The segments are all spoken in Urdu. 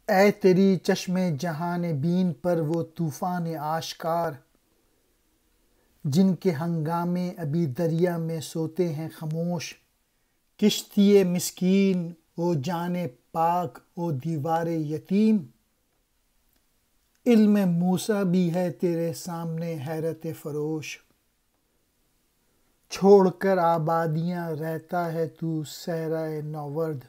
اے تیری چشم جہان بین پر وہ طوفان آشکار، جن کے ہنگامے ابھی دریا میں سوتے ہیں خاموش۔ کشتی مسکین او جان پاک او دیوار یتیم، علم موسیٰ بھی ہے تیرے سامنے حیرت فروش۔ چھوڑ کر آبادیاں رہتا ہے تو صحرائے نوورد،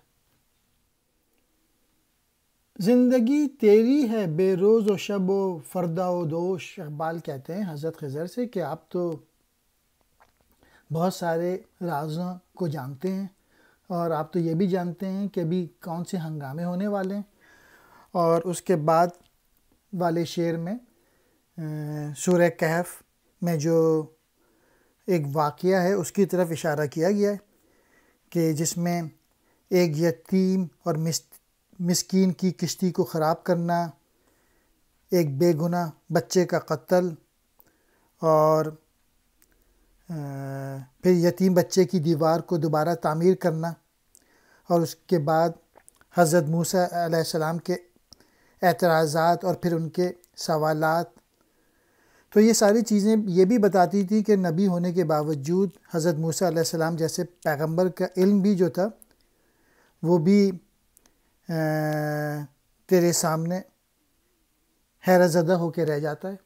زندگی تیری ہے بے روز و شب و فردا و دوش۔ اقبال کہتے ہیں حضرت خضر سے کہ آپ تو بہت سارے رازوں کو جانتے ہیں، اور آپ تو یہ بھی جانتے ہیں کہ ابھی کون سے ہنگامے ہونے والے ہیں۔ اور اس کے بعد والے شعر میں سورہ کہف میں جو ایک واقعہ ہے اس کی طرف اشارہ کیا گیا ہے کہ جس میں ایک یتیم اور مسکین کی کشتی کو خراب کرنا، ایک بے گناہ بچے کا قتل، اور پھر یتیم بچے کی دیوار کو دوبارہ تعمیر کرنا، اور اس کے بعد حضرت موسیٰ علیہ السلام کے اعتراضات اور پھر ان کے سوالات۔ تو یہ ساری چیزیں یہ بھی بتاتی تھی کہ نبی ہونے کے باوجود حضرت موسیٰ علیہ السلام جیسے پیغمبر کا علم بھی جو تھا وہ بھی تیرے سامنے حیرت زدہ ہو کے رہ جاتا ہے۔